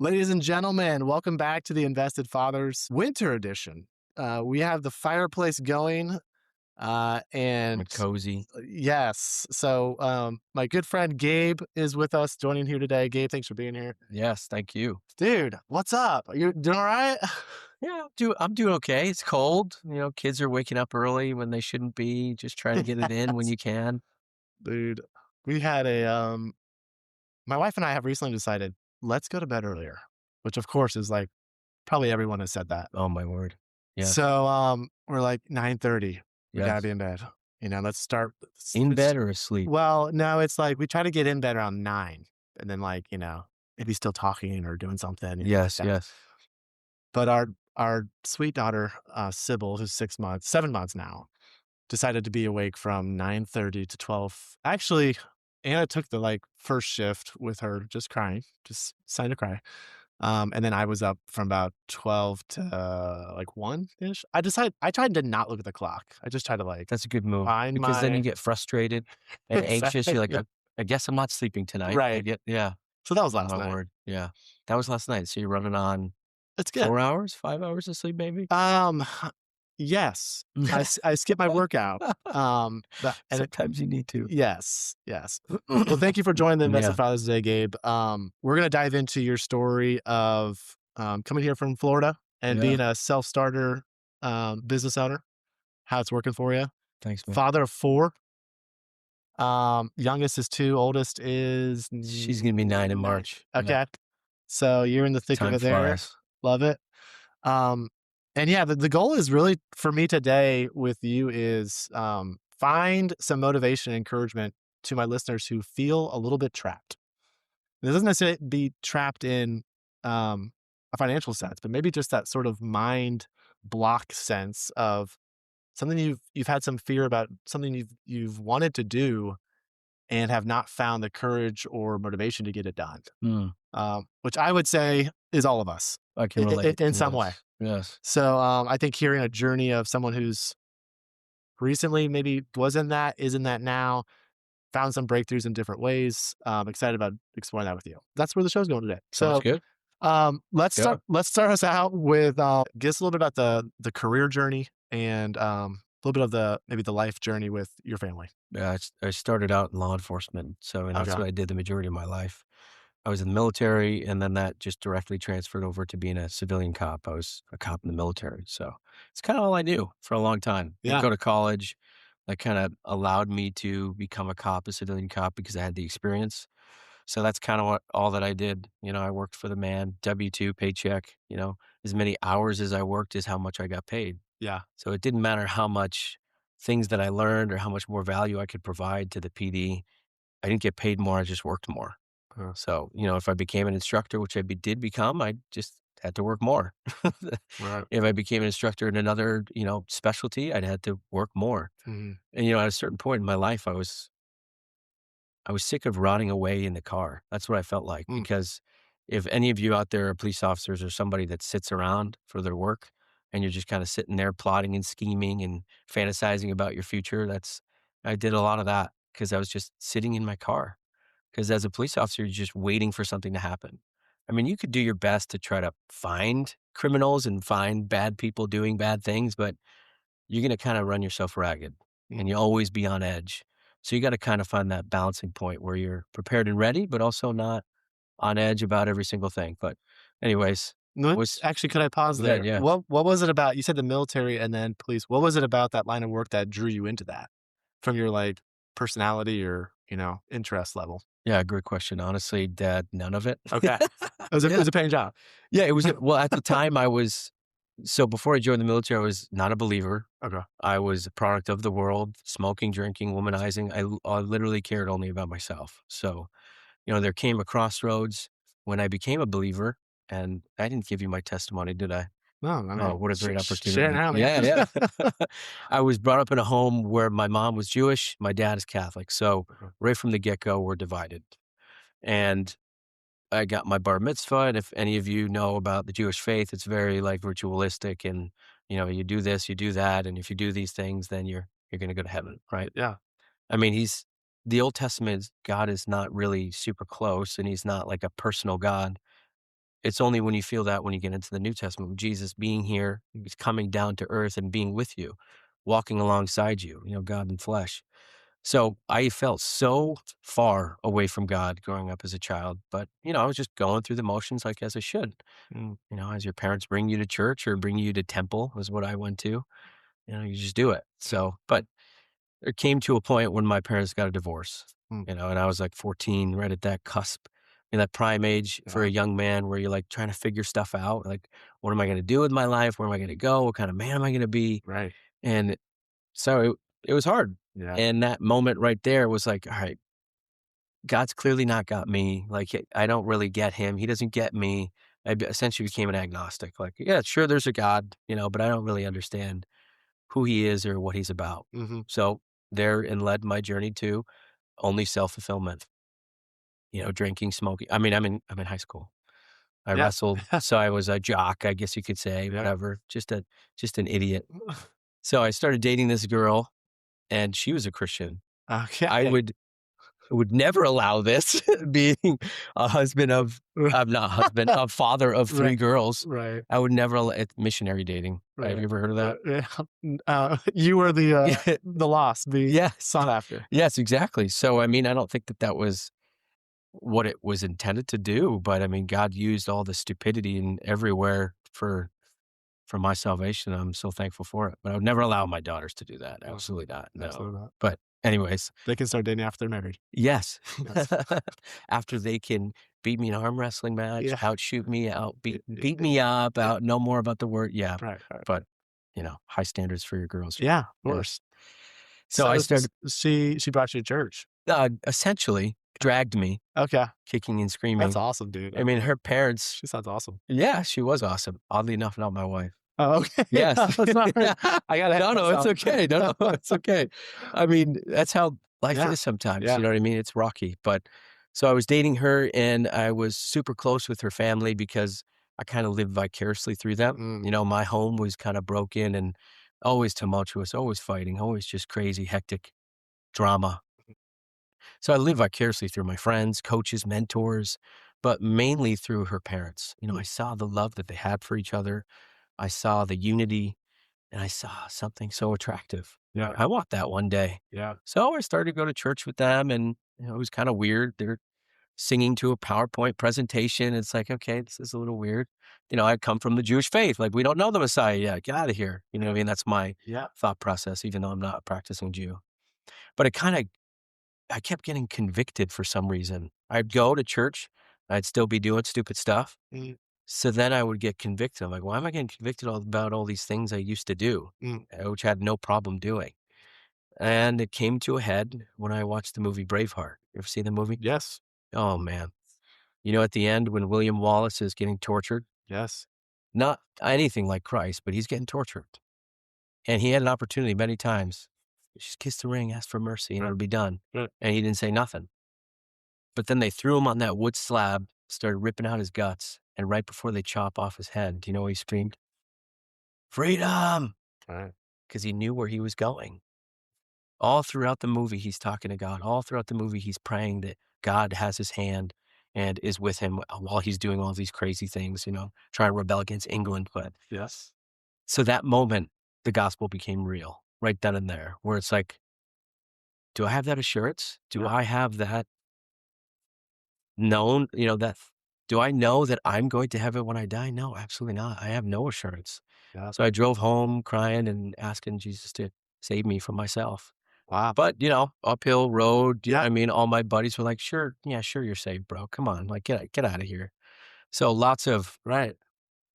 Ladies and gentlemen, welcome back to the Invested Fathers Winter Edition. We have the fireplace going, and Cozy. yes, so my good friend Gabe is with us, joining here today. Gabe, thanks for being here, Yes, thank you. dude. What's up? You doing all right? Yeah, I'm doing okay. It's cold. Kids are waking up early when they shouldn't be. Just try to get it in when Yes. you can. Dude, we had my wife and I have recently decided let's go to bed earlier, which of course is like probably everyone has said that. Oh my word. Yes. So we're like 9:30. We gotta Yes. be in bed. Let's start. In bed or asleep? Well, no, it's like we try to get in bed around 9 and then maybe still talking or doing something, like Yes, that. yes. But our sweet daughter, Sybil, who's 6 months, 7 months now, decided to be awake from 9:30 to 12. Actually, Anna took the first shift with her, just crying, just starting to cry. And then I was up from about 12 to 1-ish. I tried to not look at the clock. I just tried to That's a good move find because then you my get frustrated and anxious. You're like, exactly. I guess I'm not sleeping tonight. Right. Yeah. So that was Oh last my night. word. Yeah. That was last night. So you're running on It's good. 4 hours, 5 hours of sleep, maybe? Um, yes. I skipped my workout. And Sometimes you need to. yes, yes. Well, thank you for joining the Yeah. Invested Fathers today, Gabe. We're gonna dive into your story of coming here from Florida and Yeah. being a self-starter business owner, how it's working for you. Thanks, man. Father of 4. Youngest is 2, oldest is She's gonna be 9 in 9. March. Yeah. Okay. So you're in the thick of Time it there. flies. Love it. Um, and yeah, the goal is really for me today with you is find some motivation and encouragement to my listeners who feel a little bit trapped. It doesn't necessarily be trapped in a financial sense, but maybe just that sort of mind block sense of something you've had some fear about, something you've wanted to do and have not found the courage or motivation to get it done. Mm, Which I would say is all of us I can relate. in some way. Yes. Yes. So I think hearing a journey of someone who's recently maybe was in that, is in that now, found some breakthroughs in different ways. Excited about exploring that with you. That's where the show's going today. Sounds So good. let's Yeah. start us out with give us a little bit about the career journey and a little bit of the maybe the life journey with your family. Yeah. I started out in law enforcement. And that's Okay. what I did the majority of my life. I was in the military, and then that just directly transferred over to being a civilian cop. I was a cop in the military. So it's kind of all I knew for a long time. Didn't Yeah. go to college. That kind of allowed me to become a cop, a civilian cop, because I had the experience. So that's kind of all that I did. I worked for the man, W-2 paycheck, as many hours as I worked is how much I got paid. Yeah. So it didn't matter how much things that I learned or how much more value I could provide to the PD. I didn't get paid more. I just worked more. Uh, So, if I became an instructor, which I did become, I just had to work more. right. If I became an instructor in another, specialty, I'd had to work more. Mhm. And, at a certain point in my life, I was sick of rotting away in the car. That's what I felt like, Mm. because if any of you out there are police officers or somebody that sits around for their work and you're just kind of sitting there plotting and scheming and fantasizing about your future, I did a lot of that because I was just sitting in my car. Because as a police officer, you're just waiting for something to happen. I mean, you could do your best to try to find criminals and find bad people doing bad things, but you're going to kind of run yourself ragged and Mm. you always be on edge. So you got to kind of find that balancing point where you're prepared and ready, but also not on edge about every single thing. But anyways, No, was actually, could I pause good. there? Yeah. What was it about? You said the military and then police. What was it about that line of work that drew you into that from your personality or interest level? Yeah. Great question. Honestly, Dad, none of it. Okay, it Yeah. was a paying job. Yeah. It was, well, at the time so before I joined the military, I was not a believer. Okay. I was a product of the world, smoking, drinking, womanizing. I literally cared only about myself. So, there came a crossroads when I became a believer, and I didn't give you my testimony, did I? No, I Oh, mean, what a great share it opportunity. now, man. Yeah, yeah. I was brought up in a home where my mom was Jewish, my dad is Catholic. So Okay. right from the get-go, we're divided. And I got my bar mitzvah, and if any of you know about the Jewish faith, it's very ritualistic, and you do this, you do that, and if you do these things, then you're going to go to heaven, right? Yeah. I mean, the Old Testament. God is not really super close, and he's not like a personal God. it's only when you feel that when you get into the New Testament, with Jesus being here, he's coming down to earth and being with you, walking alongside you, God in flesh. So I felt so far away from God growing up as a child, but I was just going through the motions like as I should. Mm, As your parents bring you to church or bring you to temple was what I went to. You just do it. So, but it came to a point when my parents got a divorce, mm, and I was like 14, right at that cusp, in that prime age for yeah, a young man where you're like trying to figure stuff out. Like, what am I going to do with my life? Where am I going to go? What kind of man am I going to be? right. And so it was hard. Yeah. And that moment right there was like, all right, God's clearly not got me. Like, I don't really get him. He doesn't get me. Essentially became an agnostic. Like, yeah, sure, there's a God, but I don't really understand who he is or what he's about. Mhm. So therein led my journey to only self-fulfillment, drinking, smoking. I mean, I'm in high school. I Yeah. wrestled, so I was a jock, I guess you could say, Yeah. whatever, just an idiot. So I started dating this girl, and she was a Christian. I Okay. would never allow this, being a husband of not husband, a father of Right, 3 girls. right, I would never allow it's missionary dating. Have right. you ever heard of that? Yeah, you were the lost being Yes. sought after. Yes, exactly. So, I mean, I don't think that that was what it was intended to do, but I mean, God used all the stupidity and everywhere for my salvation. I'm so thankful for it. But I would never allow my daughters to do that. Mhm. Absolutely not. No. Absolutely not. But anyways, They can start dating after they're married. yes. Yes. After they can beat me in an arm wrestling match, Yeah. outshoot me, Y y beat y me up, yeah. out know more about the word. Yeah. Right, right. But high standards for your girls. Yeah, of Yeah. course. So I So started she brought you to church. essentially dragged me Okay. kicking and That's screaming. awesome, dude. I mean, her parents. She sounds awesome. Yeah, she was awesome. Oddly enough, not my wife. Oh, okay. Yes. No, sorry. I got ahead of No, no, it's myself. okay. No, no, it's okay. I mean, that's how life Yeah, is sometimes, yeah. you know what I mean? It's rocky, but so I was dating her and I was super close with her family because I kind of lived vicariously through them. Mm, My home was kind of broken and always tumultuous, always fighting, always just crazy, hectic drama. So I lived vicariously through my friends, coaches, mentors, but mainly through her parents. I mm, saw the love that they had for each other. I saw the unity and I saw something so attractive. yeah, I want that one day. yeah, So I started to go to church with them and it was kind of weird. They're singing to a PowerPoint presentation. It's like, okay, this is a little weird. I come from the Jewish faith. Like, we don't know the Messiah yet. Get out of here. You know what I mean? That's my yeah, thought process, even though I'm not a practicing Jew. But I kept getting convicted for some reason. I'd go to church, I'd still be doing stupid stuff. mm, So then I would get convicted. I'm like, why am I getting convicted about all these things I used to do, mm. which I had no problem doing? And it came to a head when I watched the movie Braveheart. You ever see the movie? Yes, Oh, man. At the end when William Wallace is getting tortured, yes. not anything like Christ, but he's getting tortured. And he had an opportunity many times. Just kiss the ring, ask for mercy, and Right, it'll be done. right. And he didn't say nothing. But then they threw him on that wood slab, started ripping out his guts, and right before they chop off his head, do you know what he screamed? Freedom! Right. Because he knew where he was going. All throughout the movie, he's talking to God. All throughout the movie, he's praying that God has his hand and is with him while he's doing all these crazy things, trying to rebel against England. But Yes. so that moment, the gospel became real right then and there, where it's like, do I have that assurance? Do Yeah, I have that known, do I know that I'm going to heaven when I die? No, absolutely not. I have no assurance. yeah. So I drove home crying and asking Jesus to save me from myself. Wow. But, uphill road, Yeah, I mean, all my buddies were like, sure, yeah, sure, you're saved, bro. Come on, like, get out of here. So lots of right.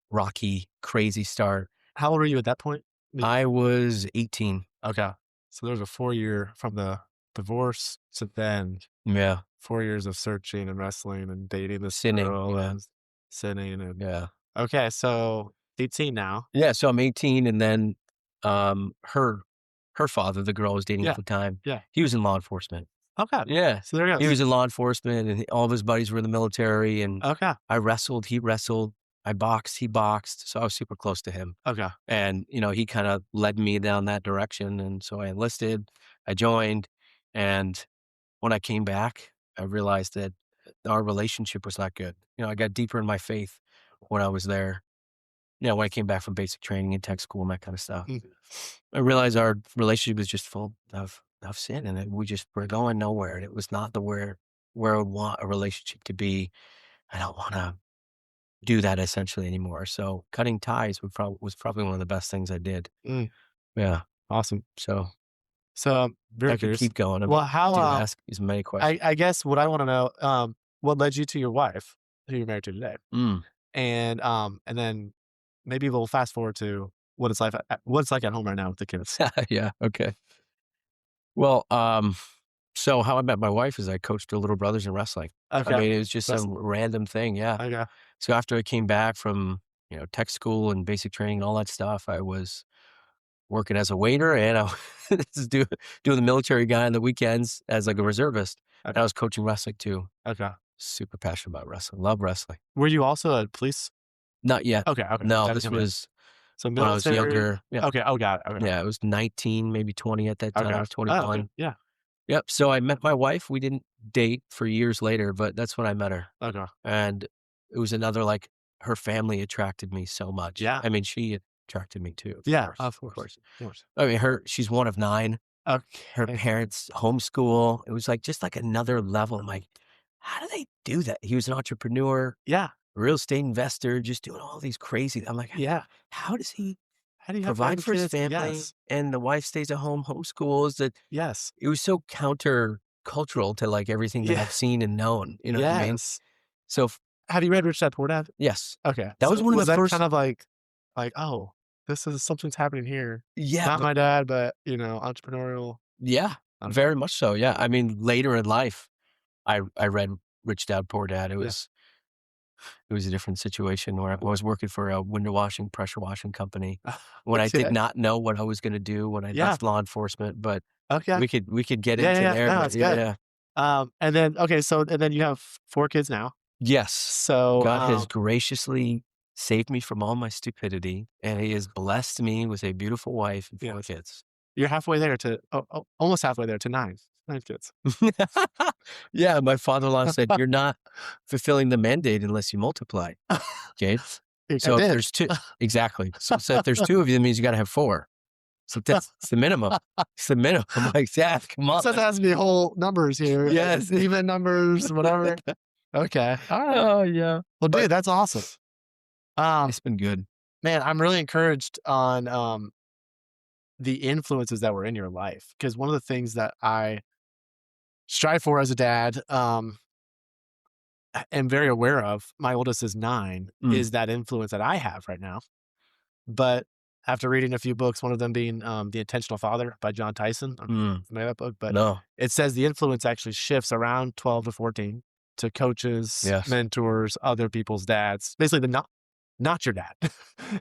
rocky, crazy start. How old were you at that point? I was 18. Okay. So there was a 4-year from the divorce to then Yeah. 4 years of searching and wrestling and dating this Sinning. girl Yeah. and sinning and Yeah. okay, so 18 now. Yeah. So I'm 18. And then her father, the girl I was dating at Yeah, the time, yeah. he was in law enforcement. Okay. Yeah. So there you go. He was in law enforcement and all of his buddies were in the military. And Okay, I wrestled, he wrestled, I boxed, he boxed. So I was super close to him. okay. And, he kind of led me down that direction. And so I enlisted, I joined. And when I came back, I realized that our relationship was not good. I got deeper in my faith. when I was there. You know, when I came back from basic training and tech school and that kind of stuff. Mm, I realized our relationship was just full of sin, and that we just were going nowhere, and it was not the where I would want a relationship to be. I don't wanna do that essentially anymore, so cutting ties was probably one of the best things I did. mm, Yeah, awesome. so So I'm very I could curious. keep going. Well, how, Dude, ask as many questions. I guess what I wanna know, what led you to your wife, who you're married to today? Mm. And then maybe we'll fast forward to what it's like at home right now with the kids. Yeah, okay. Well, so how I met my wife is I coached her little brothers in wrestling. I Okay. mean, it was just some Wrestling. random thing, yeah. Okay. So after I came back from, you know, tech school and basic training and all that stuff, I was working as a waiter and I was doing the military guy on the weekends as like a reservist. And I Okay. was coaching wrestling too. Okay. Super passionate about wrestling. Love wrestling. Were you also a police? Not yet. Okay, okay. No, That didn't this come yet. was So when I was military. younger. Yeah. Okay. Oh, got it. Okay. Yeah. I was 19, maybe 20 at that time. I Okay. was Oh, okay. 21. Yeah. Yep. So I met my wife. We didn't date for years later, but that's when I met her. Okay. And it was another like her family attracted me so much. Yeah. I mean, she attracted me too, of Yeah. course. Of Of course. course. Of course. I mean, she's one of 9. Her Okay. parents homeschool. It was like just like another level. I'm like, how do they do that? He was an entrepreneur, Yeah. real estate investor, just doing all these crazy. I'm like, Yeah. how does he How do you have provide 9 for his kids? family Yes. and the wife stays at home, homeschools? That Yes. it was so counter cultural to like everything that Yeah. I've seen and known. You know what I mean? Yes. So Have you read Rich Dad Poor Dad? yes, Okay. that was So one of was the that kind first. of like, "Oh, this is something's happening here. Yeah, Not my dad, but, entrepreneurial." yeah, Okay. very much so. Yeah, I mean, later in life, I read Rich Dad Poor Dad. Yeah. It was a different situation where I was working for a window washing, pressure washing company when I did Okay. not know what I was gonna do when I Yeah. left law enforcement, but Okay. we could get Yeah, yeah, into yeah. there, No, but that's good. yeah. And then okay, so and then you have 4 kids now. Yes, So, God has graciously saved me from all my stupidity, and He has blessed me with a beautiful wife and 4 yes, kids. you're halfway there to almost halfway there to 9 kids. Yeah, my father-in-law said, "You're not fulfilling the mandate unless you multiply, Gabe." I So if did. there's 2 exactly. So if there's 2 of you, that means you gotta have 4. So that's it's the minimum. It's the minimum. I'm like, "Dad, come on." So there has to be whole numbers here, Yes. even numbers, whatever. Okay. Alright. Oh, yeah. Well, But dude, that's awesome. Um, it's been good. man, I'm really encouraged on, the influences that were in your life because one of the things that I strive for as a dad, am very aware of, my oldest is 9, Mm, is that influence that I have right now. But after reading a few books, one of them being, The Intentional Father by John Tyson, I don't know if you're mm. familiar with that book, but No. it says the influence actually shifts around 12 to 14 to coaches, Yes. mentors, other people's dads. Basically, the not your dad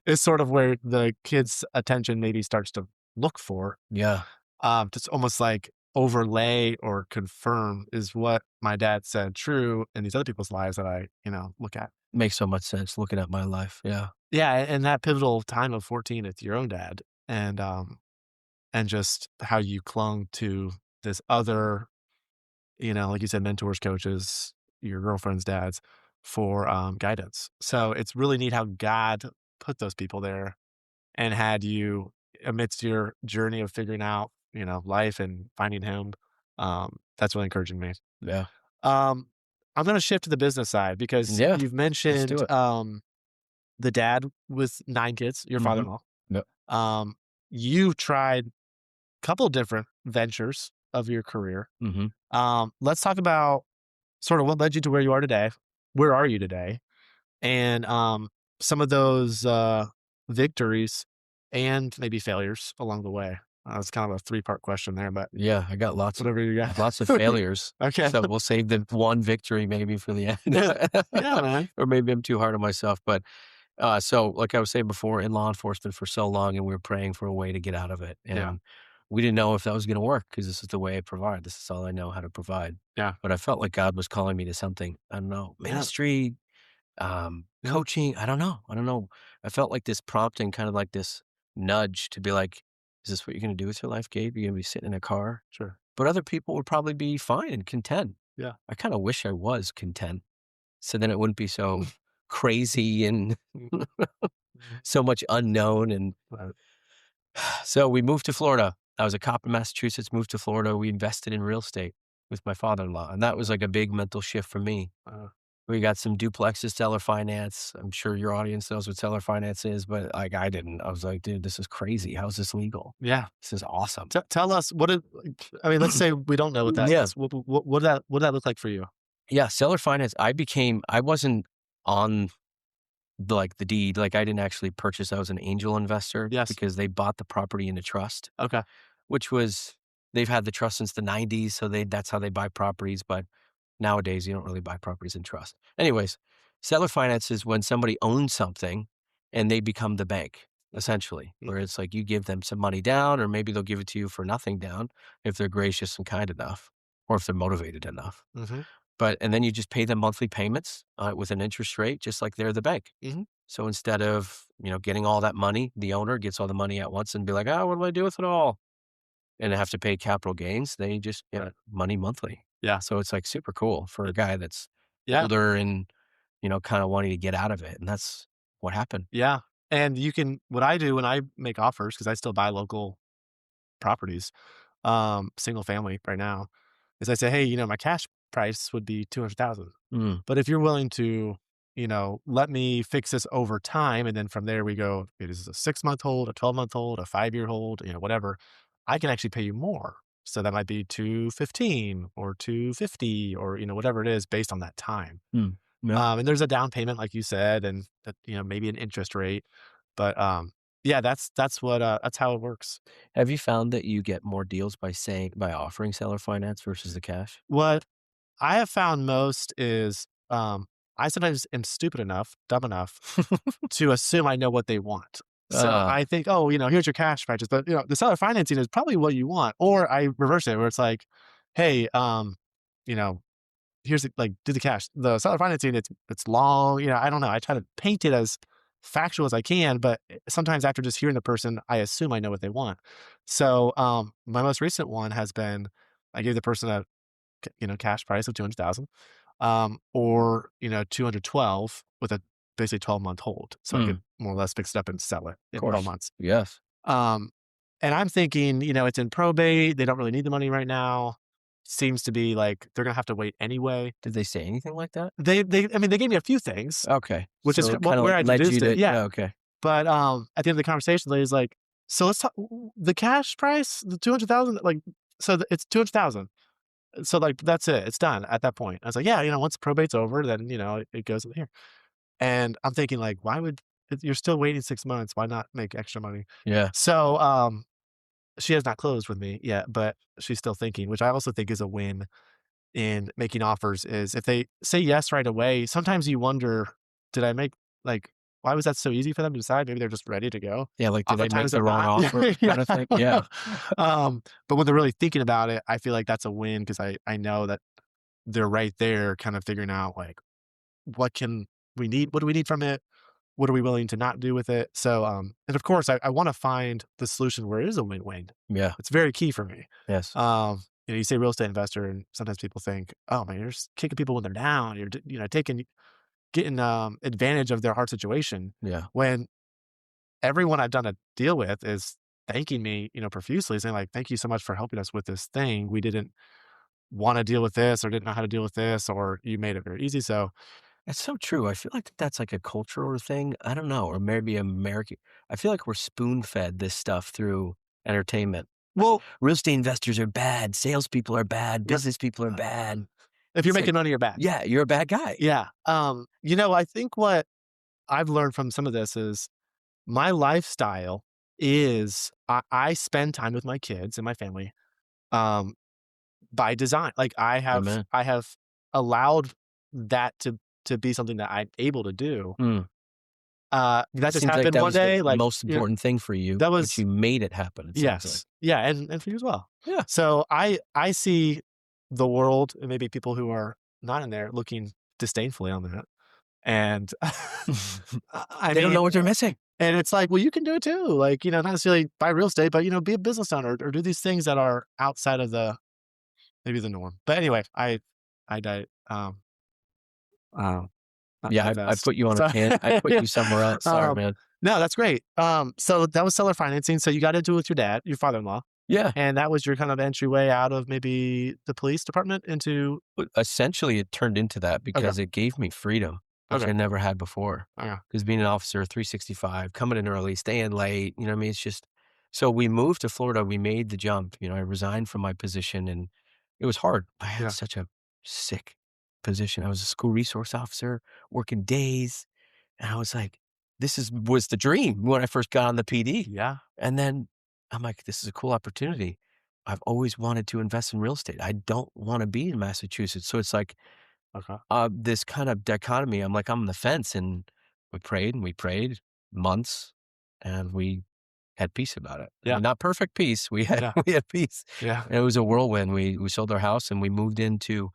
is sort of where the kid's attention maybe starts to look for, Yeah. to almost like overlay or confirm is what my dad said true in these other people's lives that I, look at. Makes so much sense looking at my life. Yeah. Yeah, and that pivotal time of 14 with your own dad and just how you clung to this other, like you said, mentors, coaches, your girlfriend's dads for guidance. So it's really neat how God put those people there and had you amidst your journey of figuring out, life and finding him. That's really encouraging me. Yeah. Um, I'm going to shift to the business side because Yeah. you've Let's do mentioned it. the dad with 9 kids, your Mhm. father-in-law. Yep. Um, you tried a couple different ventures of your career. Mhm. Let's talk about sort of what led you to where you are today. Where are you today? And some of those victories and maybe failures along the way. It's kind of a 3-part question there, but Yeah, I got whatever you got. lots of failures, Okay. so we'll save the one victory maybe for the Yeah, end. yeah, man. Or maybe I'm too hard on myself, but, so like I was saying before, in law enforcement for so long, and we were praying for a way to get out of it, Yeah, and we didn't know if that was gonna work because this is the way I provide. This is all I know how to provide, yeah, but I felt like God was calling me to something. I don't know, yeah, ministry, yeah, coaching, I don't know. I felt like this prompting, kind of like this nudge to be like, "Is this what you're gonna do with your life, Gabe? You're gonna be sitting in a car?" sure. But other people would probably be fine and content. Yeah. I kinda wish I was content, so then it wouldn't be so crazy and Mhm. so much unknown. And Right. so we moved to Florida. I was a cop in Massachusetts, moved to Florida. We invested in real estate with my father-in-law. And that was like a big mental shift for me. Uh, We got some duplexes, seller finance. I'm sure your audience knows what seller finance is, but like I didn't. I was like, dude, this is crazy. How is this legal? yeah. This is awesome. Tell us what it I mean, let's say we don't know what that Yeah. is. What did that look like for you? Yeah. Seller finance. I wasn't on like the deed. Like I didn't actually purchase. I was an angel investor Yes. because they bought the property in a trust, Okay. which was, they've had the trust since the 90s. So that's how they buy properties. But nowadays, you don't really buy properties in trust. Anyways, seller finance is when somebody owns something and they become the bank, essentially, where Mhm. it's like you give them some money down, or maybe they'll give it to you for nothing down if they're gracious and kind enough, or if they're motivated enough. Mhm. And then you just pay them monthly payments with an interest rate, just like they're the bank. Mhm. So instead of, getting all that money, the owner gets all the money at once and be like, oh, what do I do with it all? And have to pay capital gains. They just get Right. money monthly. Yeah. So it's like super cool for Y a guy that's yeah. older and, kind of wanting to get out of it. And that's what happened. Yeah. And you can what I do when I make offers, because I still buy local properties, single family right now, is I say, "Hey, my cash price would be 200,000. Mm, But if you're willing to, let me fix this over time, and then from there we go, it is a 6-month hold, a 12-month hold, a 5-year hold, whatever, I can actually pay you more." So that might be 215 or 250 or, whatever it is based on that time. mm, yeah. And there's a down payment, like you said, and maybe an interest rate. But yeah, that's how it works. Have you found that you get more deals by offering seller finance versus the cash? What I have found most is I sometimes am stupid enough, dumb enough to assume I know what they want. So uh, I think, oh, here's your cash purchase, but the seller financing is probably what you want. Or I reverse it where it's like, hey, you know, here's like do the cash. The seller financing, it's long, I don't know. I try to paint it as factual as I can, but sometimes after just hearing the person, I assume I know what they want. So my most recent one has been I gave the person a cash price of 200,000, or 212 with a basically 12-month hold, so I mm, could more or less fix it up and sell it of in 12 course. months. Yes. Um, and I'm thinking, it's in probate. They don't really need the money right now. Seems to be like they're gonna have to wait anyway. Did they say anything like that? I mean, they gave me a few things, Okay. which is So it kind of where like I led you deduced it. to, Yeah, yeah, okay. but at the end of the conversation, the lady's like, "So let's talk the cash price, the 200,000, like, so it's 200,000." So, like, that's it, it's done at that point. I was like, "Yeah, once probate's over, then, it goes in here." And I'm thinking, like, why would if you're still waiting 6 months, why not make extra money? Yeah. So, she has not closed with me yet, but she's still thinking, which I also think is a win in making offers, is if they say yes right away, sometimes you wonder, "Did I make like, why was that so easy for them to decide?" Maybe they're just ready to go. Yeah. Like, did they make Oftentimes the they're wrong not. offer Yeah. kind of thing? Yeah. But when they're really thinking about it, I feel like that's a win because I know that they're right there kind of figuring out, like, what can we need? What do we need from it? What are we willing to not do with it? So, and of course, I wanna find the solution where it is a win-win. Yeah. It's very key for me. Yes. You say real estate investor, and sometimes people think, "Oh, man, you're just kicking people when they're down. You're getting, advantage of their hard situation." Yeah. When everyone I've done a deal with is thanking me, profusely, saying, like, "Thank you so much for helping us with this thing. We didn't wanna deal with this or didn't know how to deal with this, or you made it very easy." So, That's so true. I feel like that's like a cultural thing. I don't know, or maybe American. I feel like we're spoon fed this stuff through entertainment. Like well, real estate investors are bad, salespeople are bad, yep. business people are bad. If you're It's like, making money, you're bad. yeah, you're a bad guy. Yeah. I think what I've learned from some of this is my lifestyle is I spend time with my kids and my family, um, by design. Like Amen. I have allowed that to be something that I'm able to do. Mm. That It just seems like happened that one was the day. Like, most important thing for you, that but was you made it happen. It sounds like. yes, yeah, and for you as well. Yeah. So I see the world and maybe people who are not in there looking disdainfully on that, and I They don't mean, know what they're missing. and it's like, well, you can do it too. Like, not necessarily buy real estate, but be a business owner or do these things that are outside of maybe the norm. But anyway, I died. Um, not Yeah, the I best. put you on a So I put yeah. you somewhere else. Sorry, Um, man. no, that's great. So that was seller financing. So you got into it with your dad, your father-in-law, Yeah. and that was your kind of entryway out of maybe the police department into But essentially, it turned into that okay, because it gave me freedom, which okay, I never had before. okay, Because being an officer, 365, coming in early, staying late, you know what I mean? It's just so we moved to Florida, we made the jump. I resigned from my position and it was hard. I had yeah, such a sick position. I was a school resource officer, working days, and I was like, was the dream when I first got on the PD. yeah, And then I'm like, this is a cool opportunity. I've always wanted to invest in real estate. I don't want to be in Massachusetts. So it's like okay, this kind of dichotomy. I'm like, I'm on the fence, and we prayed months, and we had peace about it. I yeah, mean, not perfect peace. We had yeah, we had peace. yeah, And it was a whirlwind. We sold our house and we moved into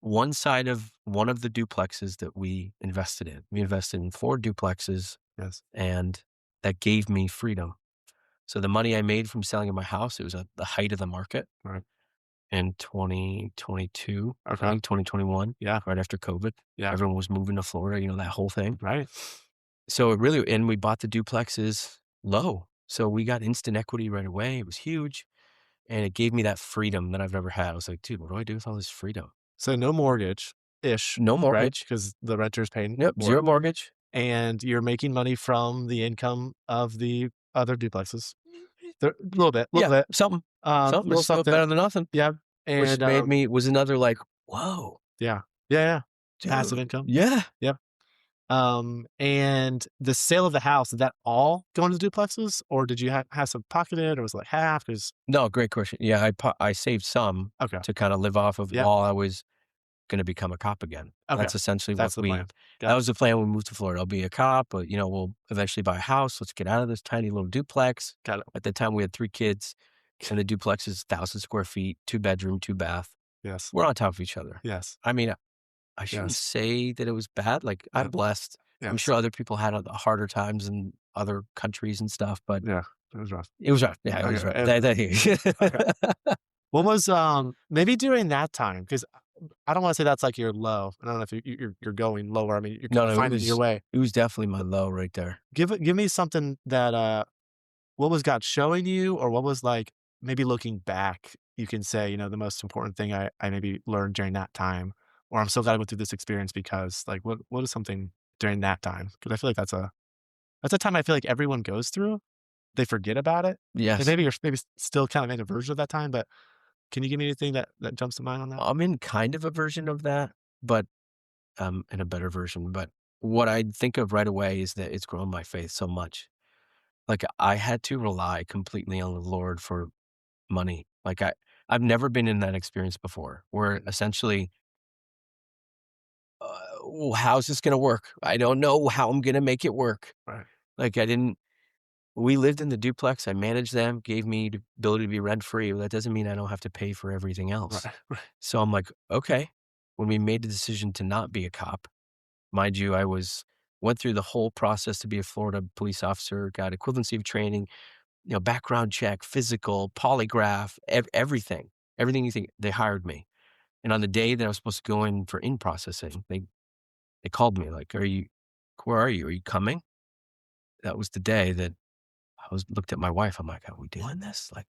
one side of one of the duplexes that we invested in. We invested in 4 duplexes, yes, and that gave me freedom. So the money I made from selling my house, it was at the height of the market right, in 2022, I okay, think 2021, yeah, right after COVID. yeah, Everyone was moving to Florida, that whole thing. right. So it really, and we bought the duplexes low. So we got instant equity right away. It was huge. And it gave me that freedom that I've never had. I was like, dude, what do I do with all this freedom? So no mortgage-ish, No right? mortgage. Because the renter's paying Yep. for it, Zero mortgage. and you're making money from the income of the other duplexes. There a little Yeah. bit, Something is little still something. better than nothing, Yeah, which and, was another like, whoa, yeah. Yeah, yeah. Passive dude. income. Yeah. Yep. And the sale of the house, did that all go into the duplexes, or did you have some pocketed, or was it like half? 'Cause No, great question. Yeah. I saved some okay. to kind of live off of Yep. while I was gonna become a cop again. Okay. That's essentially That's the plan. that Got it. was the plan when we moved to Florida. I'll be a cop, but, we'll eventually buy a house. Let's get out of this tiny little duplex. Got it. At the time, we had 3 kids, and the duplex is 1,000 square feet, 2 bedroom, 2 bath. Yes. We're on top of each other. Yes. I mean, I shouldn't Yes. say that it was bad. Like, I'm Yep. blessed. I'm Yes. sure other people had harder times in other countries and stuff, but Yeah. It was rough. it was rough. Yeah, it was Okay, rough. okay. What was, maybe during that time? Because I don't wanna say that's like your low. I don't know if you're going lower. I mean, you're No, kinda no, finding your way. it was definitely my low right there. Give me something that, what was God showing you, or what was, like, maybe looking back, you can say, the most important thing I maybe learned during that time, or I'm so glad I went through this experience because, like, what is something during that time? Because I feel like that's a time I feel like everyone goes through. They forget about it, and Yes. maybe you're maybe still kind of in a version of that time, but can you give me anything that jumps to mind on that? I'm in kind of a version of that, but in a better version. But what I think of right away is that it's grown my faith so much. Like I had to rely completely on the Lord for money. I've never been in that experience before where essentially, well, how's this going to work? I don't know how I'm going to make it work. Right, Like I didn't, we lived in the duplex. I managed them, gave me the ability to be rent free. That doesn't mean I don't have to pay for everything right, else. right. So I'm like, okay, when we made the decision to not be a cop, mind you, went through the whole process to be a Florida police officer, got equivalency of training, background check, physical, polygraph, everything. Everything you think, they hired me. And on the day that I was supposed to go in for in processing, they called me like, where are you? Are you coming? That was the day that I looked at my wife. I'm like, are we doing this? Like,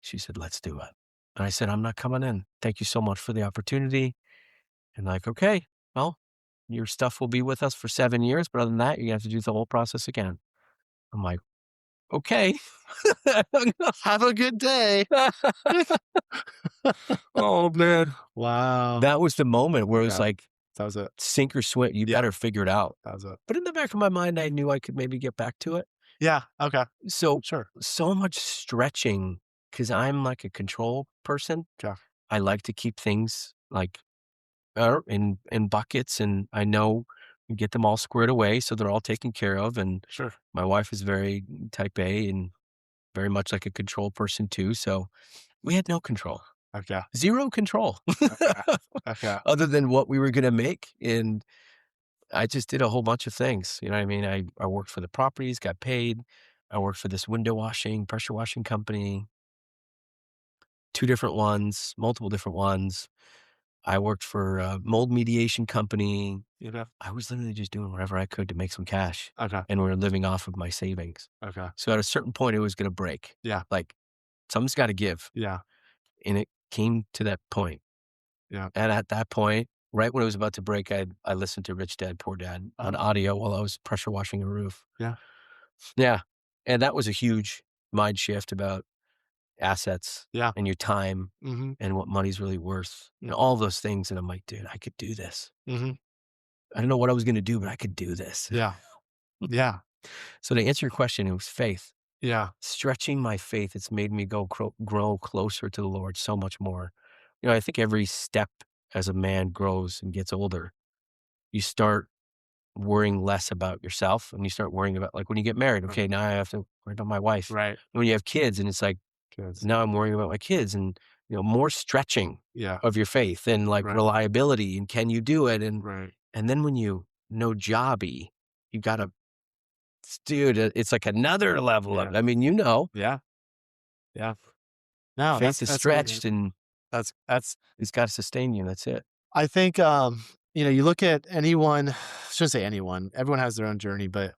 she said, let's do it. And I said, I'm not coming in. Thank you so much for the opportunity. And like, okay, well, your stuff will be with us for 7 years, but other than that, you're gonna have to do the whole process again. I'm like, okay. Have a good day. Oh, man. Wow. That was the moment where it was Yeah, like, that was it. sink or swim, you Yeah, better figure it out. that was it. But in the back of my mind, I knew I could maybe get back to it. Yeah, okay, So, sure. so much stretching because I'm like a control person. Yeah, I like to keep things like in buckets, and I know we get them all squared away so they're all taken care of. And sure. my wife is very type A and very much like a control person too. So we had no control, Okay, zero control, okay, okay. other than what we were going to make. And I just did a whole bunch of things. You know what I mean? I worked for the properties, got paid. I worked for this window washing, pressure washing company, 2 different ones, multiple different ones. I worked for a mold mediation company. You I was literally just doing whatever I could to make some cash, Okay. and we were living off of my savings. Okay. So at a certain point, it was gonna break. Yeah. Like, something's gotta give, Yeah. and it came to that point. Yeah. And at that point, right when it was about to break, I listened to Rich Dad, Poor Dad on Uh-huh. audio while I was pressure washing a roof. Yeah. Yeah, and that was a huge mind shift about assets Yeah. and your time Mhm. and what money's really worth and Mhm. all those things, and I'm like, "Dude, I could do this." Mhm. I don't know what I was gonna do, but I could do this. Yeah. Yeah. So to answer your question, it was faith. Yeah. Stretching my faith, it's made me grow closer to the Lord so much more. I think every step as a man grows and gets older, you start worrying less about yourself and you start worrying about like when you get married, Right. okay, now I have to worry about my wife. Right. When you have kids and it's like, Kids. now I'm worrying about my kids and more stretching Yeah. of your faith and like Right. reliability and can you do it? Right. And then when you know jobby, you gotta dude, it's like another level Yeah. of I mean, Yeah. Yeah. No, faith is that's great, man. stretched and That's it's gotta sustain you, that's it. I think, you look at anyone, shouldn't say anyone, everyone has their own journey, but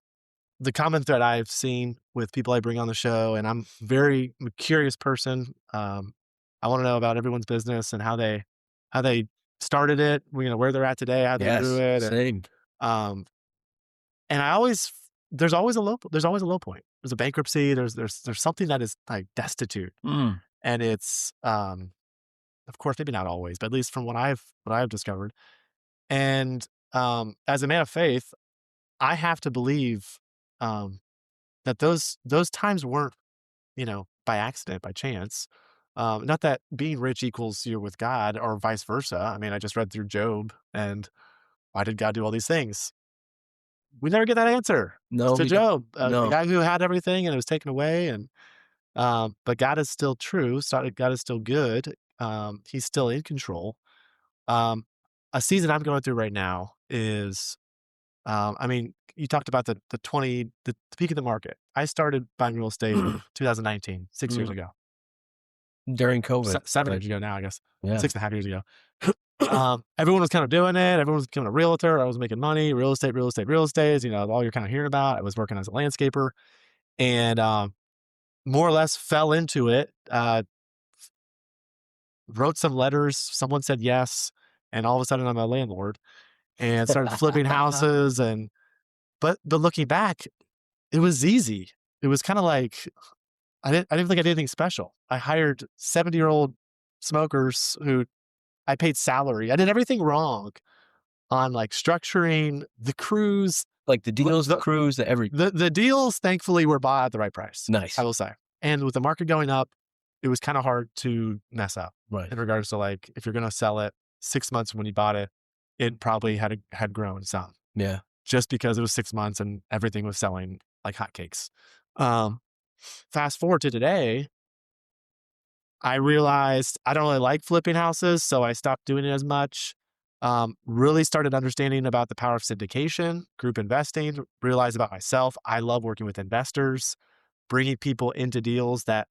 the common thread I've seen with people I bring on the show, and I'm a curious person. I want to know about everyone's business and how they started it, where they're at today, how they grew Yes, it. same. Um, and there's always a low point. There's a bankruptcy. There's something that is like destitute. Mm. And it's, of course, maybe not always, but at least from what I've discovered. And, as a man of faith, I have to believe, um, that those times weren't, by accident, by chance. Not that being rich equals you're with God or vice versa. I mean, I just read through Job and why did God do all these things? We never get that answer No, to we don't. Job, a No. guy who had everything and it was taken away. And but God is still true. God is still good. He's still in control. Um, a season I'm going through right now is, I mean, you talked about the peak of the market. I started buying real estate 2019, 6 years Mm. ago, During COVID, 7 years but ago now, I guess, yeah. 6.5 years ago. Everyone was kind of doing it. Everyone was becoming a realtor. I was making money, real estate, real estate, real estate. Is, all you're kind of hearing about. I was working as a landscaper and, more or less fell into it. Wrote some letters. Someone said yes, and all of a sudden I'm a landlord and started flipping houses. But looking back, it was easy. It was kind of like I didn't think I did anything special. I hired 70-year-old smokers who I paid salary. I did everything wrong on like structuring the crews. Like the deals, the The crews, the every the deals thankfully were bought at the right price, I nice. will say. And with the market going up, it was kind of hard to mess up Right. in regards to like if you're going to sell it 6 months when you bought it, it probably had grown some Yeah. just because it was 6 months and everything was selling like hotcakes. Um, Fast forward to today, I realized I don't really like flipping houses, so I stopped doing it as much. Really started understanding about the power of syndication, group investing, realized about myself. I love working with investors, bringing people into deals that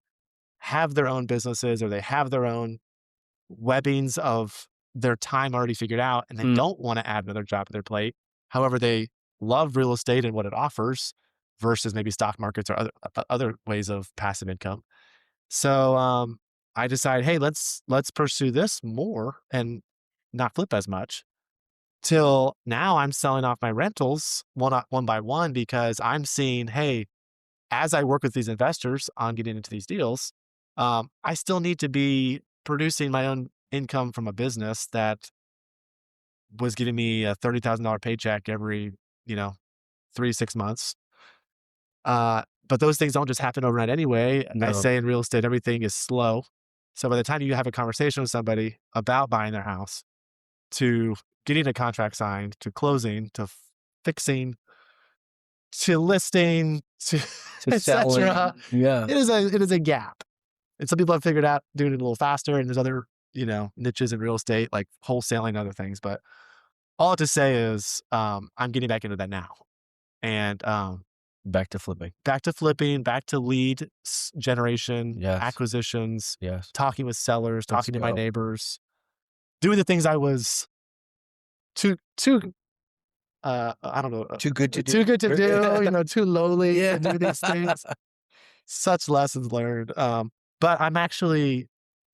have their own businesses or they have their own webbings of their time already figured out and they Mm. don't want to add another job to their plate. However, they love real estate and what it offers versus maybe stock markets or other ways of passive income. So I decided, hey, let's pursue this more and not flip as much. Till now, I'm selling off my rentals one by one because I'm seeing, hey, as I work with these investors on getting into these deals, I still need to be producing my own income from a business that was giving me a $30,000 paycheck every, you know, 3 to 6 months. But those things don't just happen overnight anyway. I No. say in real estate, everything is slow. So by the time you have a conversation with somebody about buying their house, to getting a contract signed, to closing, to fixing, to listing, to To etc., selling. Yeah. it is a gap. And some people have figured out doing it a little faster, and there's other niches in real estate like wholesaling and other things. But all to say is, I'm getting back into that now, and Back to flipping. back to flipping, back to lead generation, Yes. acquisitions, Yes. talking with sellers, Let's talking to my go. neighbors. doing the things I was too I don't know, Too good to do. too good to do, too lowly Yeah. to do these things. Such lessons learned. But I'm actually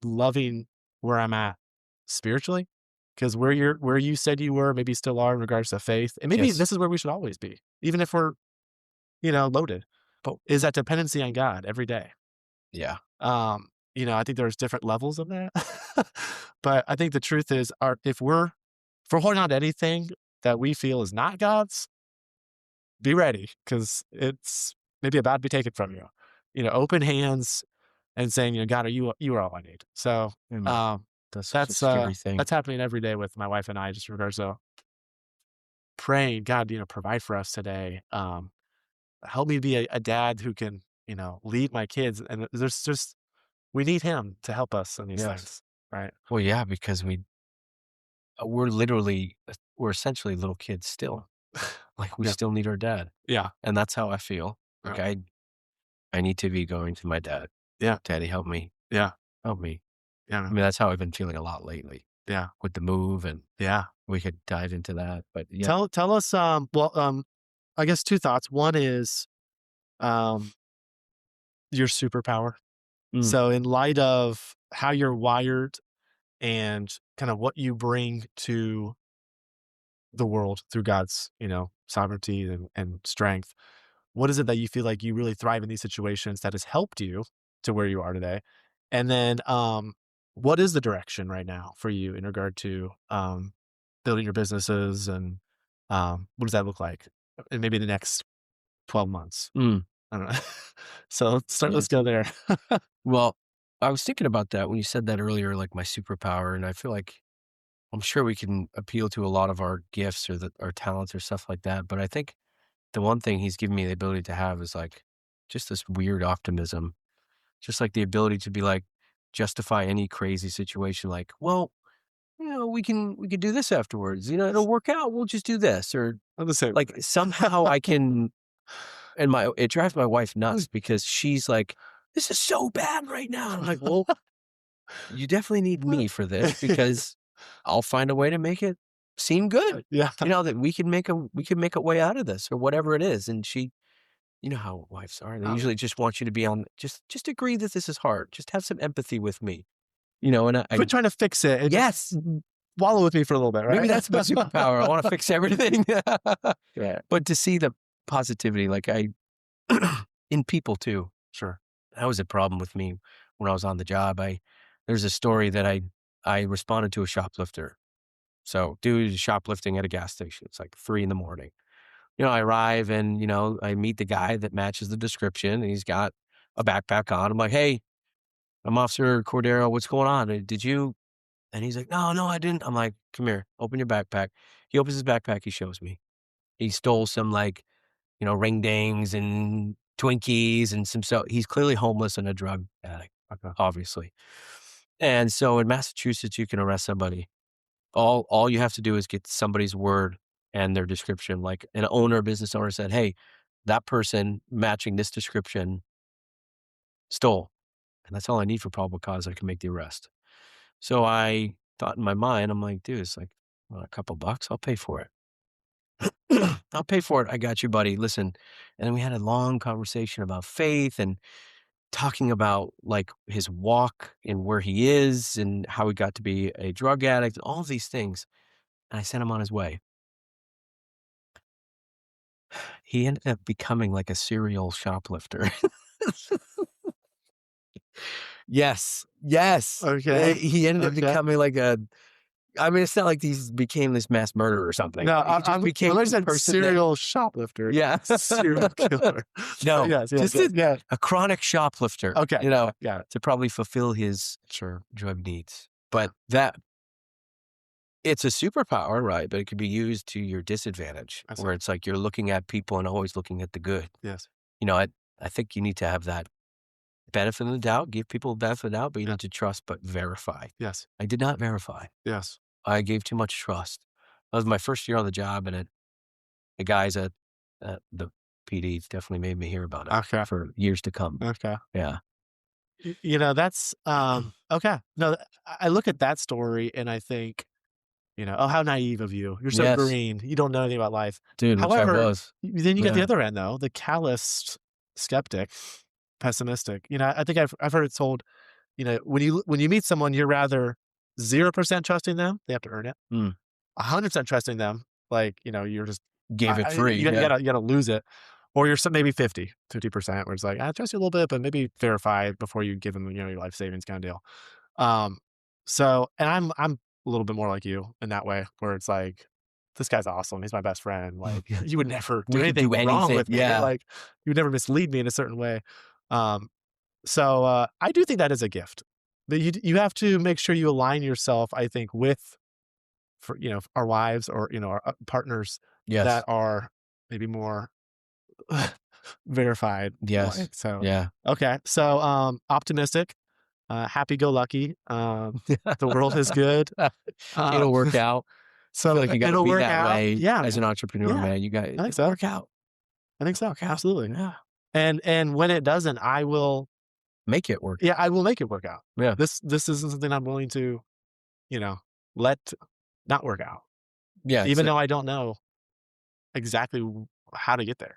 loving where I'm at spiritually, because where you said you were, maybe still are in regards to faith, and maybe Yes. this is where we should always be, even if we're, loaded, But is that dependency on God every day. yeah. I think there's different levels of that. But I think the truth is if we're holding on to anything that we feel is not God's, be ready, because it's maybe about to be taken from you. Open hands and saying, God, you are all I need. So Amen. um, That's such a that's scary thing. that's happening every day with my wife and I, just in regards to praying, God, provide for us today. Help me be a dad who can, lead my kids. And there's just we need him to help us in these Yes. things, right? Well, yeah, because we're essentially little kids still. Like, we Yeah, still need our dad, yeah, and that's how I feel. Like, yeah, I need to be going to my dad. yeah, "Daddy, help me. yeah, Help me." I yeah, mean, that's how I've been feeling a lot lately yeah, with the move, and yeah. we could dive into that, but yeah. Tell us. I guess two thoughts. One is um, your superpower. Mm, So, in light of how you're wired and kind of what you bring to the world through God's, sovereignty and strength, what is it that you feel like you really thrive in these situations that has helped you to where you are today? And then, what is the direction right now for you in regard to building your businesses, and what does that look like in maybe the next 12 months? mm, I don't know. So let's yes. go there. Well, I was thinking about that when you said that earlier, like my superpower, and I feel like I'm sure we can appeal to a lot of our gifts or our talents or stuff like that, but I think the one thing he's given me the ability to have is, like, just this weird optimism, just, like, the ability to be, like, justify any crazy situation, like, "Well, we could do this afterwards, it'll work out, we'll just do this," or, I'm the same like, way. somehow I can. And it drives my wife nuts because she's like, "This is so bad right now." And I'm like, "Well, you definitely need me for this because I'll find a way to make it seem good, Yeah. that we can make a way out of this or whatever it is." And she, you know how wives are. They Oh, usually just want you to be on, just agree that this is hard. Just have some empathy with me, and I quit trying to fix it and just yes, wallow with me for a little bit, maybe right? that's my superpower. I want to fix everything. Yeah, But to see the positivity, like in people too. sure. That was a problem with me when I was on the job. There's a story that I responded to a shoplifter. So, dude is shoplifting at a gas station. It's like 3 in the morning. I arrive and, I meet the guy that matches the description, and he's got a backpack on. I'm like, "Hey, I'm Officer Cordeiro. What's going on? Did you?" And he's like, "No, no, I didn't." I'm like, "Come here. Open your backpack." He opens his backpack. He shows me. He stole some, like, ring dings and Twinkies and so he's clearly homeless and a drug addict, Okay. obviously. And so in Massachusetts, you can arrest somebody. All you have to do is get somebody's word and their description. Like an owner, business owner said, "Hey, that person matching this description stole." And that's all I need for probable cause. I can make the arrest. So I thought in my mind, I'm like, dude, it's like, well, a couple bucks, I'll pay for it. I'll pay for it. I got you, buddy. Listen. And then we had a long conversation about faith and talking about, like, his walk and where he is and how he got to be a drug addict, all of these things. And I sent him on his way. He ended up becoming like a serial shoplifter. Yes. Yes. Okay. He ended up Okay. becoming like I mean, it's not like he became this mass murderer or something. No, He just I became learned the that person that serial shoplifter, yeah. serial killer. But No, yes, yeah, just good. Yeah. a chronic shoplifter, Okay. Got it. to probably fulfill his Sure. drug needs. But it's a superpower, right? But it could be used to your disadvantage, I see. where it's like you're looking at people and always looking at the good. Yes. I think you need to have that benefit of the doubt, give people the benefit of the doubt, but you Yeah. need to trust but verify. Yes. I did not verify. Yes. I gave too much trust. That was my first year on the job, and the guys at the PD definitely made me hear about it Okay. for years to come. Okay. Yeah. That's, okay. No, I look at that story and I think, "Oh, how naive of you. You're so Yes, green. You don't know anything about life." dude, which I However, was. then you get the Yeah. other end though, the calloused skeptic, pessimistic. I think I've heard it told, when you meet someone, you're rather 0% trusting them, they have to earn it, Mm. 100% trusting them, like, you're just Gave it free, you gotta you yeah. gotta you gotta lose it, or you're maybe 50% where it's like, "I trust you a little bit, but maybe verify before you give them, your life savings kinda deal." Um, and I'm a little bit more like you in that way, where it's like, "This guy's awesome. He's my best friend. Like, Yeah. you would never do We could anything do wrong anything, with me. yeah. Like, you would never mislead me in a certain way." Um, I do think that is a gift, but you have to make sure you align yourself, I think, with for our wives or our partners that Yes, are maybe more verified. yes, Like so, yeah. okay. So, optimistic, happy-go-lucky. The world is good. It'll Um, work out. I feel so like you gotta it'll be work that out. way Yeah, as an man. entrepreneur, Yeah, man. You got I think it'll so. work out. I think It'll so. work out. Absolutely. Yeah. And when it doesn't, I will. Make it work. Yeah, I will make it work out. Yeah. This isn't something I'm willing to let not work out, Yeah, it's even though I don't know exactly how to get there.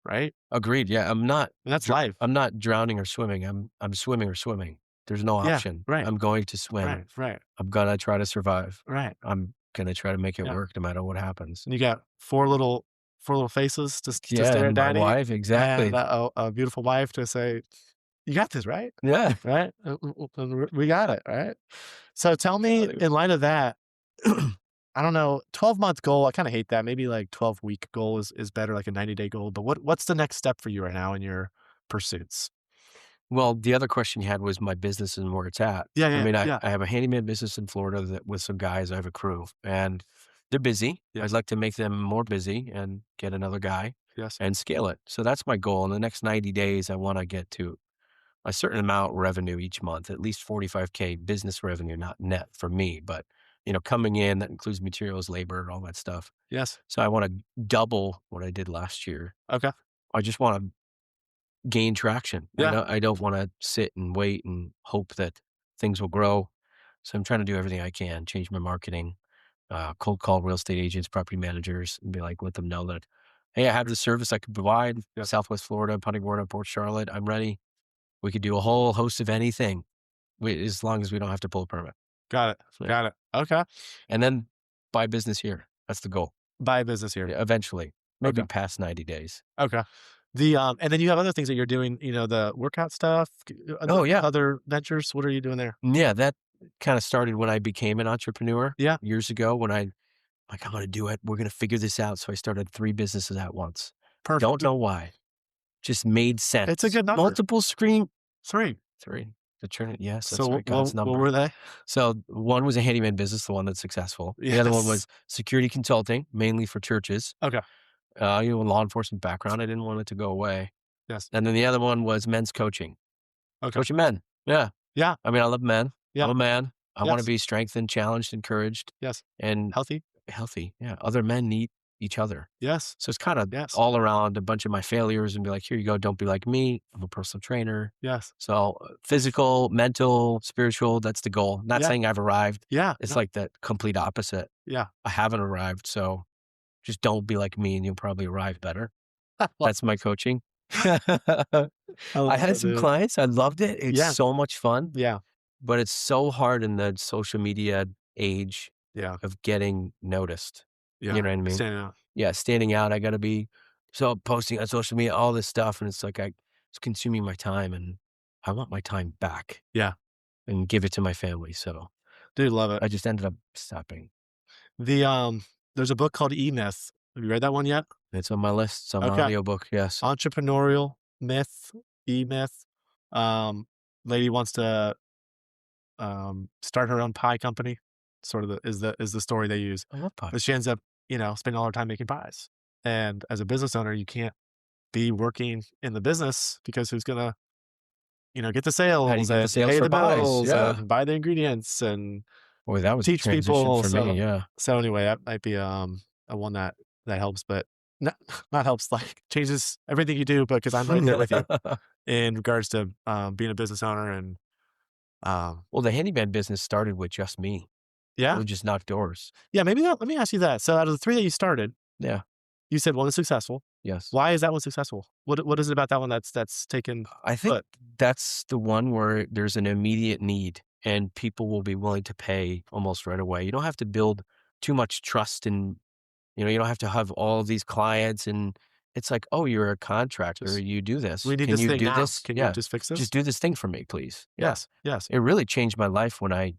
Right. agreed, yeah, And that's life. I'm not drowning or swimming, I'm swimming or swimming. There's no Yeah. option. Right. I'm going to swim. Right. Right. I'm gonna try to survive. Right. I'm gonna try to make it Yeah. work no matter what happens. And you got four little faces to Yeah, stare at and my daddy, wife, and exactly. a beautiful wife to say, "You got this, right? Yeah. Right? We got it, right?" So tell me, Totally. in light of that, I don't know, 12-month goal, I kinda hate that. Maybe like 12-week goal is better, like a 90-day goal, but what's the next step for you right now in your pursuits? Well, the other question you had was my business and where it's at. Yeah, I yeah, mean, yeah. I have a handyman business in Florida that with some guys, I have a crew, and they're busy. I'd Yes. like to make them more busy and get another guy Yes. and scale it. So that's my goal. In the next 90 days, I wanna get to a certain amount revenue each month, at least 45K business revenue, not net for me, but, coming in, that includes materials, labor, all that stuff. Yes. So I wanna double what I did last year. Okay. I just wanna gain traction. Yeah. I don't wanna sit and wait and hope that things will grow. So I'm trying to do everything I can, change my marketing, cold call real estate agents, property managers, and be like, let them know that, "Hey, I have this service I could provide, Yes. Southwest Florida, Punta Gorda, Port Charlotte. I'm ready. We could do a whole host of anything, as long as we don't have to pull a permit." Got it. So, yeah. Got it. Okay. And then buy business here. That's the goal. Buy a business here. Yeah, eventually, maybe Okay. past 90 days. Okay. And then you have other things that you're doing, the workout stuff, Oh, yeah. other ventures. What are you doing there? Yeah, that kinda started when I became an entrepreneur Yeah. years ago when "I'm gonna do it. We're gonna figure this out." So I started 3 businesses at once. Don't Perfect. know why. Just made It's a sense. good number. Multiple screen 3. 3. The Trinity, yes, So that's right, God's what number. were they? So one was a handyman business, the one that's successful. The other one Yes. was security consulting, mainly for churches. Okay. Law enforcement background. I didn't want it to go away. Yes. And then the other one was men's coaching, Okay. coaching men. Yeah. Yeah. I mean, I love men. I'm Yeah. a man. I want to Yes. be strengthened, challenged, encouraged, Yes. and Healthy? healthy. Yeah. Other men need each other. Yes. So it's kind of Yes. all around a bunch of my failures and be like, here you go. Don't be like me. I'm a personal trainer. Yes. So physical, mental, spiritual, that's the goal. Not Yeah. saying I've arrived. Yeah. It's No. like the complete opposite. Yeah. I haven't arrived. So just don't be like me and you'll probably arrive better. I love That's my coaching. I I love had it, some dude. clients. I loved it. It's Yeah. so much fun, Yeah. but it's so hard in the social media age Yeah. of getting noticed. Yeah. You know what I mean? Standing out. Yeah, standing out. I got to be posting on social media, all this stuff. And it's like, it's consuming my time and I want my time back Yeah. and give it to my family. So Dude, love it. I just ended up stopping. The, there's a book called E-Myth. Have you read that one yet? It's on my list. It's on my Okay. audiobook. Yes. Entrepreneurial myth, E-Myth. Lady wants to start her own pie company. Sort of is the story they use. I love pie. But she ends up, spending all her time making pies. And as a business owner, you can't be working in the business because who's gonna, get the How do you sales get the and sales pay for the pies? bills Yeah. and buy the ingredients and Boy, that was a teach transition people. for me. So Yeah. so anyway, that might be a one that helps. But not, not helps, like changes everything you do, because I'm right there with you in regards to being a business owner and um, Well, the handyman business started with just me. It yeah, would just knock doors. yeah. Maybe let me ask you that. So out of the three that you started, Yeah. you said one is successful. Yes. Why is that one successful? What is it about that one that's taken I think foot? that's the one where there's an immediate need and people will be willing to pay almost right away. You don't have to build too much trust and, you don't have to have all of these clients and it's like, "Oh, you're a contractor. Just You do we this. need Can this you thing do now. this?" Can you Yeah. just fix "Just this? do this thing for me, please." Yeah. Yes, yes. It really changed my life when I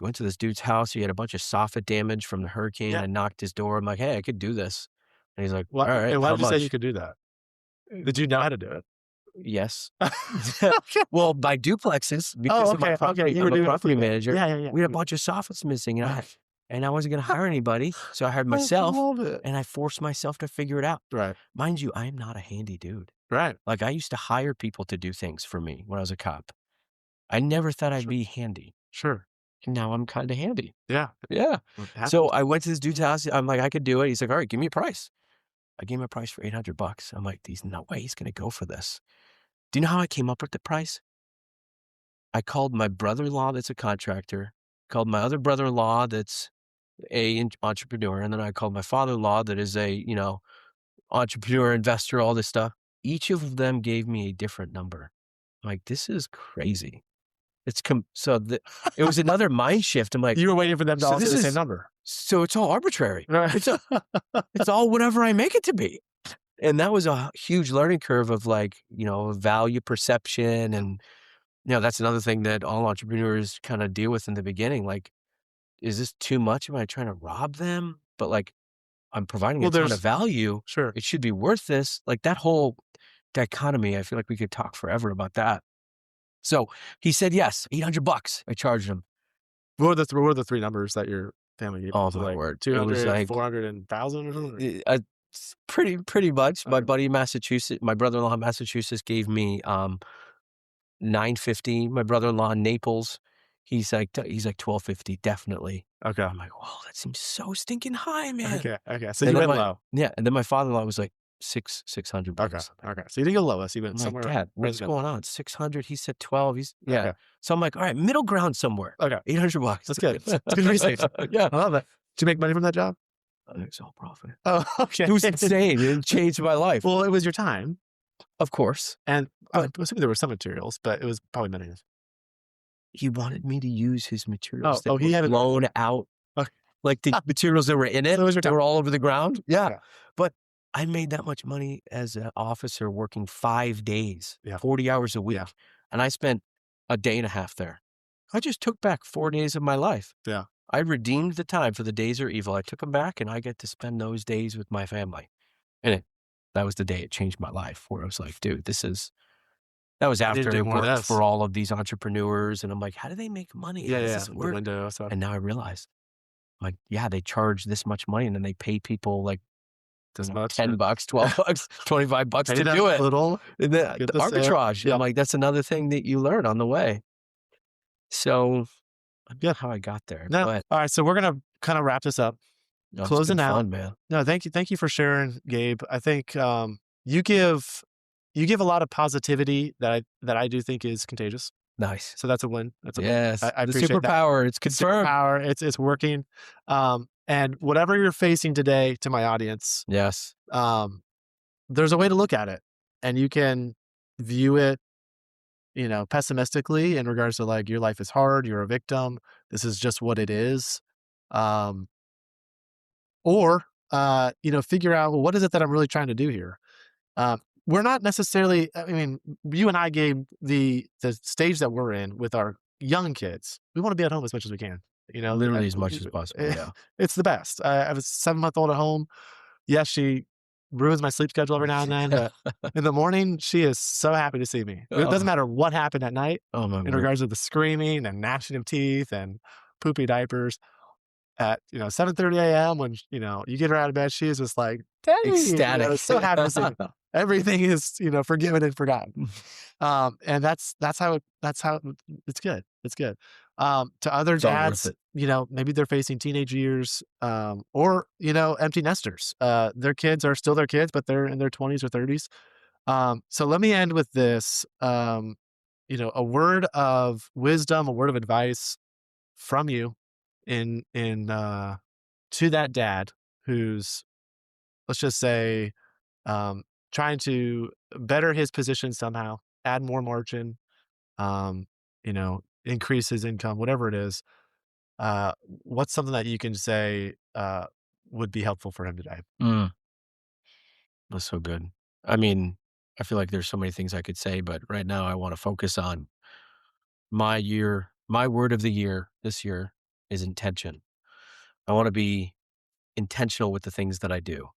went to this dude's house. He had a bunch of soffit damage from the hurricane. Yeah. I knocked his door. I'm like, "Hey, I could do this." And he's like, Why, "All right, and why how did you say you much?" could do that? Did you know how to do it? Yes. Okay. Well, by duplexes, because Oh, of my okay, okay. property, You I'm were a doing it for property you. manager. Yeah, yeah, yeah. We had a bunch of soffits missing, Right. and I wasn't gonna hire anybody, so I hired I myself, love it. and I forced myself to figure it out. Right, Mind you, I am not a handy dude. right. Like, I used to hire people to do things for me when I was a cop. I never thought I'd Sure, be handy, sure. and now I'm kinda handy. Yeah, Yeah. it So happens. I went to this dude's house, I'm like, "I could do it." He's like, "Alright, give me a price." I gave him a price for $800. I'm like, "There's no way he's gonna go for this." Do you know how I came up with the price? I called my brother-in-law that's a contractor, called my other brother-in-law that's a entrepreneur, and then I called my father-in-law that is a, entrepreneur, investor, all this stuff. Each of them gave me a different number. I'm like, "This is crazy." It was another mind shift. I'm like, You were waiting for them to "So all say this the same is number. so it's all arbitrary. Right. It's all whatever I make it to be." And that was a huge learning curve of like, value perception and, that's another thing that all entrepreneurs kinda deal with in the beginning, like, is this too much? Am I trying to rob them? But, like, I'm providing a Well, ton of there's value. sure. It should be worth this. Like, that whole dichotomy, I feel like we could talk forever about that. So, he said, "Yes, $800." I charged him. What were the 3 numbers that your family gave you? Oh Was it my like word. It was 200, like, 400, and 1,000 or something? pretty much. My Okay. buddy in Massachusetts my brother-in-law in Massachusetts gave me, 950. My brother-in-law in Naples, he's like 1250, definitely. Okay. I'm like, "Whoa, that seems so stinking high, man." Okay, okay. So And you then went low. and then my father-in-law was like, $600. Okay, I'm okay. So you didn't go lowest, you went like, somewhere "Dad, right in what's the middle. going on? 600?" He said 12. Yeah. Okay, So I'm like, "All right, middle ground somewhere. okay. $800." That's good. It's good research. Yeah. I love that. Did you make money from that job? It's all profit. Oh, okay. It was insane. It changed my life. Well, it was your time, Of course. and But I'm assuming there were some materials, but it was probably millions. he wanted me to use his materials Oh, that he were had it. blown out, Okay. like the materials that were in it, So it was your that time. were all over the ground. Yeah. Yeah, But I made that much money as an officer working 5 days, yeah, 40 hours a week, yeah, and I spent a day and a half there. I just took back 4 days of my life. yeah. I redeemed the time for the days are evil. I took them back, and I get to spend those days with my family. And that was the day it changed my life, where I was like, "Dude, that was I need to after I do more of worked this. for all of these entrepreneurs, and I'm like, "How do they make money? Yeah, How does yeah, this the work?" window, so And now I realized, like, yeah, they charge this much money, and then they pay people, like, this much. $10, $12, $25 Pay to them do a it. little, And get the the sale. arbitrage, I'm Yep, like, that's another thing that you learn on the way. So, I don't know yeah. how I got there, No, but alright, so we're gonna kinda wrap this up. it's been Closing out. fun, man. No, thank you for sharing, Gabe. I think, you give a lot of positivity that I do think is contagious. Nice. So that's a win. That's a win. Yes, I the appreciate that. superpower, it's It's confirmed. superpower. It's working. And whatever you're facing today, to my audience, Yes. um, there's a way to look at it, and you can view it, pessimistically in regards to like your life is hard, you're a victim, this is just what it is. Um, or figure out, well, what is it that I'm really trying to do here? We're not necessarily. I mean, you and I gave the stage that we're in with our young kids. We want to be at home as much as we can. Literally as much as possible, yeah. It's the best. I have a 7-month-old at home. Yes, she ruins my sleep schedule every now and then, but in the morning, she is so happy to see me. It doesn't Oh, matter what happened at night oh my in word. regards to the screaming and gnashing of teeth and poopy diapers. At 7:30 a.m. when you get her out of bed, she is just like, "Daddy," Ecstatic. so happy to see me. Everything is forgiven and forgotten. And that's how it's good. It's good. To other It's all worth dads, it. maybe they're facing teenage years, or, empty nesters. Their kids are still their kids, but they're in their 20s or 30s. So let me end with this, a word of wisdom, a word of advice from you to that dad who's, let's just say, um, trying to better his position somehow, add more margin, increase his income, whatever it is. What's something that you can say would be helpful for him today? Mm, that's so good. I mean, I feel like there's so many things I could say, but right now I want to focus on my year. My word of the year this year is intention. I want to be intentional with the things that I do.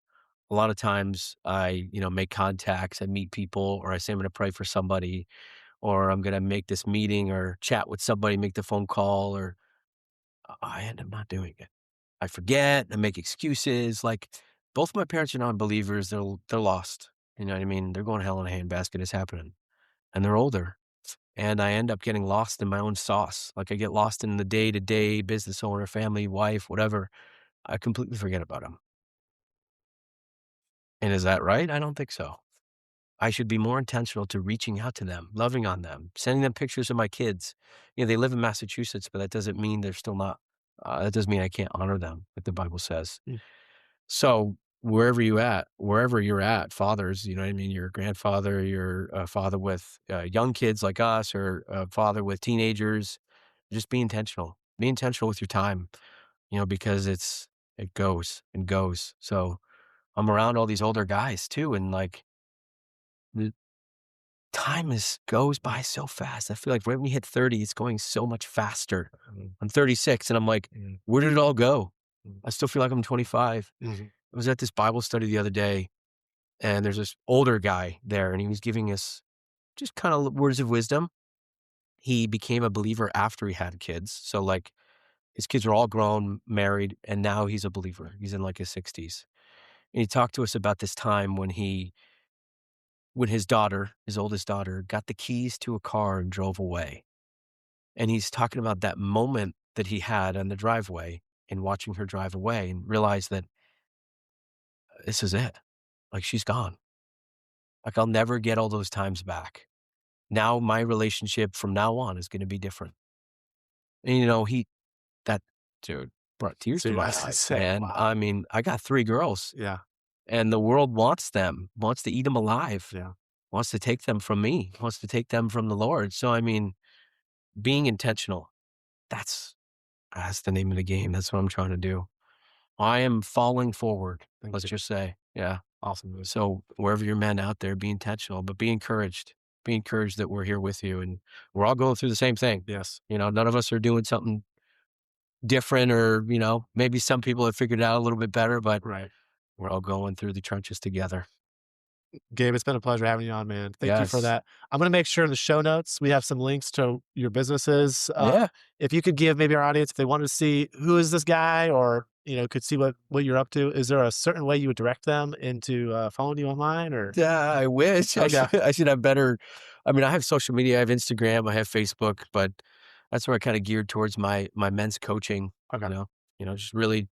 A lot of times I, make contacts, I meet people, or I say I'm going to pray for somebody, or I'm going to make this meeting or chat with somebody, make the phone call, or I end up not doing it. I forget, I make excuses. Like both my parents are non-believers. They're lost. You know what I mean? They're going to hell in a handbasket is happening. And they're older. And I end up getting lost in my own sauce. Like I get lost in the day-to-day business owner, family, wife, whatever. I completely forget about them. And is that right? I don't think so. I should be more intentional to reaching out to them, loving on them, sending them pictures of my kids. They live in Massachusetts, but that doesn't mean they're still not, that doesn't mean I can't honor them, like the Bible says. Mm. So wherever you're at, fathers, you know what I mean? You're a grandfather, you're a father with young kids like us, or a father with teenagers. Just be intentional. Be intentional with your time, because it goes and goes. So I'm around all these older guys too, and like the time is goes by so fast. I feel like right when you hit 30, it's going so much faster. Mm, I'm 36, and I'm like, mm, where did it all go? mm, I still feel like I'm 25. mhm. I was at this Bible study the other day, and there's this older guy there, and he was giving us just kind of words of wisdom. He became a believer after he had kids. So, like, his kids are all grown, married, and now he's a believer. He's in like his 60s. And he talked to us about this time when his daughter, his oldest daughter, got the keys to a car and drove away. And he's talking about that moment that he had on the driveway and watching her drive away and realized that this is it. Like, she's gone. Like, I'll never get all those times back. Now my relationship from now on is gonna be different. And, that dude brought tears to Dude, I my was gonna eyes, say, man. wow. I mean, I got 3 girls, Yeah, and the world wants them, wants to eat them alive, yeah. wants to take them from me, wants to take them from the Lord. So, I mean, being intentional, that's that's the name of the game. That's what I'm trying to do. I am falling forward, Thank let's you. just say. Yeah. Awesome, dude. So wherever you're men out there, be intentional, but be encouraged. Be encouraged that we're here with you, and we're all going through the same thing. Yes. None of us are doing something different, or, maybe some people have figured it out a little bit better, but Right. we're all going through the trenches together. Gabe, it's been a pleasure having you on, man. Thank you for Yes. that. I'm gonna make sure in the show notes we have some links to your businesses. Yeah. If you could give maybe our audience, if they wanted to see who is this guy, or could see what you're up to, is there a certain way you would direct them into following you online, or? Yeah, I wish. I Okay, should I should have better. I mean, I have social media, I have Instagram, I have Facebook, but that's where I kinda geared towards my men's coaching, okay. just really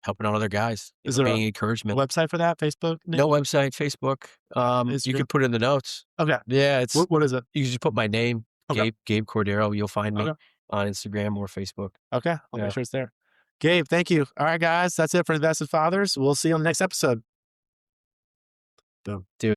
helping out other guys, Is there a being encouragement. website for that? Facebook, No website, Facebook. You Instagram? could put it in the notes. Okay. Yeah, it's What is it? you can just put my name, Okay. Gabe Cordeiro, you'll find me Okay. on Instagram or Facebook. Okay. I'll make Yeah. sure it's there. Gabe, thank you. All right, guys, that's it for Invested Fathers. We'll see you on the next episode. Boom. Dude